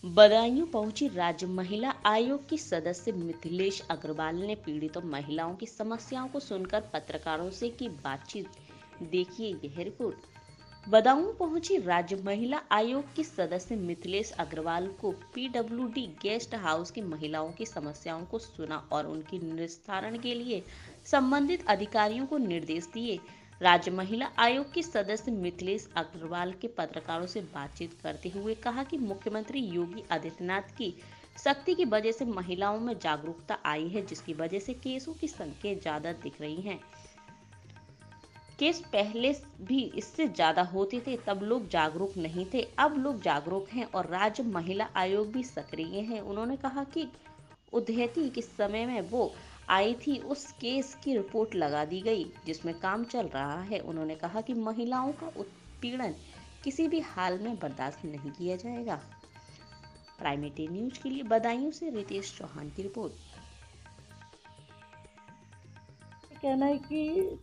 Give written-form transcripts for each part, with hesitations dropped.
बदायूं पहुंची राज्य महिला आयोग की सदस्य मिथिलेश अग्रवाल ने पीड़ित महिलाओं की समस्याओं को सुनकर पत्रकारों से की बातचीत। देखिए यह रिपोर्ट। बदायूं पहुंची राज्य महिला आयोग की सदस्य मिथिलेश अग्रवाल को पीडब्ल्यूडी गेस्ट हाउस की महिलाओं की समस्याओं को सुना और उनकी निस्तारण के लिए संबंधित अधिकारियों को निर्देश दिए। राज्य महिला आयोग की सदस्य मिथिलेश अग्रवाल के पत्रकारों से बातचीत करते हुए कहा कि मुख्यमंत्री योगी आदित्यनाथ की सख्ती की वजह से महिलाओं में जागरूकता आई है, जिसकी वजह से केसों की संख्या ज्यादा दिख रही है। केस पहले भी इससे ज्यादा होते थे, तब लोग जागरूक नहीं थे, अब लोग जागरूक हैं और राज्य महिला आयोग भी सक्रिय है। उन्होंने कहा कि उधेती के समय में वो आई थी, उस केस की रिपोर्ट लगा दी गई जिसमें काम चल रहा है। उन्होंने कहा कि महिलाओं का उत्पीड़न किसी भी हाल में बर्दाश्त नहीं किया जाएगा। प्राइमेटी न्यूज के लिए बदायूं से रितेश चौहान की रिपोर्ट। कहना है कि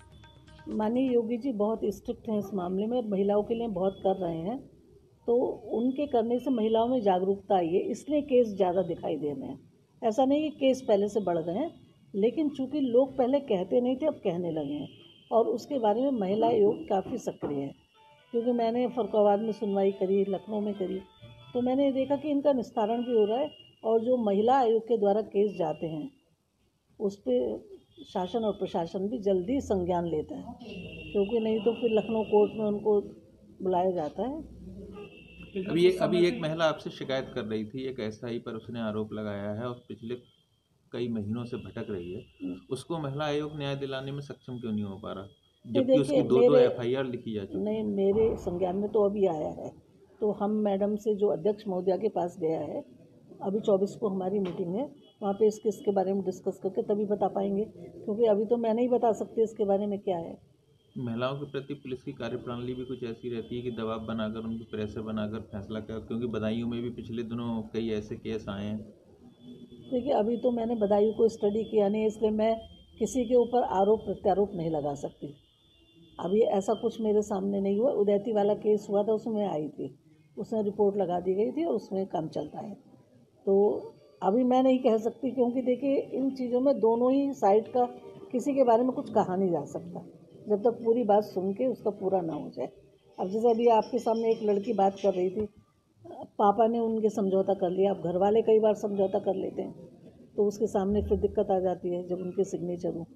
माननीय योगी जी बहुत स्ट्रिक्ट हैं इस मामले में, महिलाओं के लिए बहुत कर रहे हैं, तो उनके करने से महिलाओं में जागरूकता आई है, इसलिए केस ज़्यादा दिखाई दे रहे हैं। ऐसा नहीं कि केस पहले से बढ़ गए हैं, लेकिन चूंकि लोग पहले कहते नहीं थे, अब कहने लगे हैं और उसके बारे में महिला आयोग काफ़ी सक्रिय है। क्योंकि मैंने फरुखाबाद में सुनवाई करी, लखनऊ में करी, तो मैंने देखा कि इनका निस्तारण भी हो रहा है और जो महिला आयोग के द्वारा केस जाते हैं उस पर शासन और प्रशासन भी जल्दी संज्ञान लेता है, क्योंकि नहीं तो फिर लखनऊ कोर्ट में उनको बुलाया जाता है। अभी एक महिला आपसे शिकायत कर रही थी एक एसआई पर, उसने आरोप लगाया है और पिछले कई महीनों से भटक रही है। उसको महिला आयोग न्याय दिलाने में सक्षम क्यों नहीं हो पा रहा, जबकि उसकी दो एफआईआर लिखी जा चुकी नहीं, मेरे संज्ञान में तो अभी आया है, तो हम मैडम से जो अध्यक्ष महोदया के पास गया है, अभी 24 को हमारी मीटिंग है, वहाँ पे इसके बारे में डिस्कस करके तभी बता पाएंगे, क्योंकि अभी तो मैं नहीं बता सकती इसके बारे में क्या है। महिलाओं के प्रति पुलिस की कार्यप्रणाली भी कुछ ऐसी रहती है कि दबाव बनाकर, उनको प्रेशर बनाकर फैसला कर, क्योंकि बदायूं में भी पिछले दिनों कई ऐसे केस आए हैं। देखिए, अभी तो मैंने बदायूं को स्टडी किया नहीं, इसलिए मैं किसी के ऊपर आरोप प्रत्यारोप नहीं लगा सकती। अभी ऐसा कुछ मेरे सामने नहीं हुआ। उदैती वाला केस हुआ था, उसमें आई थी, उसमें रिपोर्ट लगा दी गई थी और उसमें काम चलता है, तो अभी मैं नहीं कह सकती, क्योंकि देखिए इन चीज़ों में दोनों ही साइड का किसी के बारे में कुछ कहा नहीं जा सकता जब तक पूरी बात सुन के उसका पूरा ना हो जाए। अब जैसे अभी आपके सामने एक लड़की बात कर रही थी, पापा ने उनके समझौता कर लिया, अब घर वाले कई बार समझौता कर लेते हैं, तो उसके सामने फिर दिक्कत आ जाती है जब उनके सिग्नेचर हो।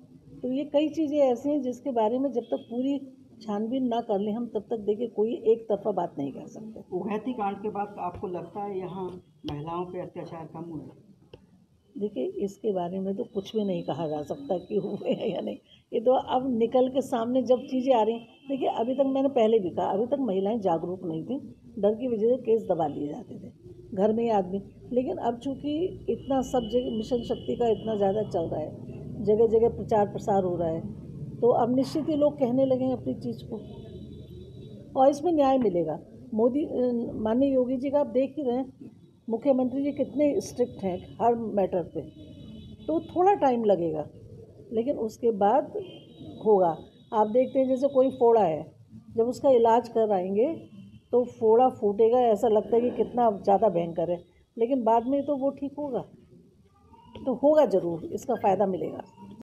तो ये कई चीज़ें ऐसी हैं जिसके बारे में जब तक पूरी छानबीन ना कर लें हम, तब तक देखिए कोई एक तरफा बात नहीं कर सकते। उभैती कांड के बाद आपको लगता है यहाँ महिलाओं पे अत्याचार कम हुए? देखिए, इसके बारे में तो कुछ भी नहीं कहा जा सकता कि हुए हैं या नहीं। ये तो अब निकल के सामने जब चीज़ें आ रही, देखिए अभी तक मैंने पहले भी कहा, अभी तक महिलाएं जागरूक नहीं थी, डर की वजह से केस दबा लिए जाते थे घर में ही आदमी। लेकिन अब चूँकि इतना सब जगह मिशन शक्ति का इतना ज़्यादा चल रहा है, जगह जगह प्रचार प्रसार हो रहा है, तो अब निश्चित ही लोग कहने लगे हैं अपनी चीज़ को और इसमें न्याय मिलेगा। मोदी माननीय योगी जी का आप देख ही रहे हैं, मुख्यमंत्री जी कितने स्ट्रिक्ट हैं हर मैटर पे, तो थोड़ा टाइम लगेगा लेकिन उसके बाद होगा। आप देखते हैं जैसे कोई फोड़ा है, जब उसका इलाज कराएंगे तो फोड़ा फूटेगा, ऐसा लगता है कि कितना ज़्यादा भयंकर है, लेकिन बाद में तो वो ठीक होगा, तो होगा ज़रूर, इसका फ़ायदा मिलेगा।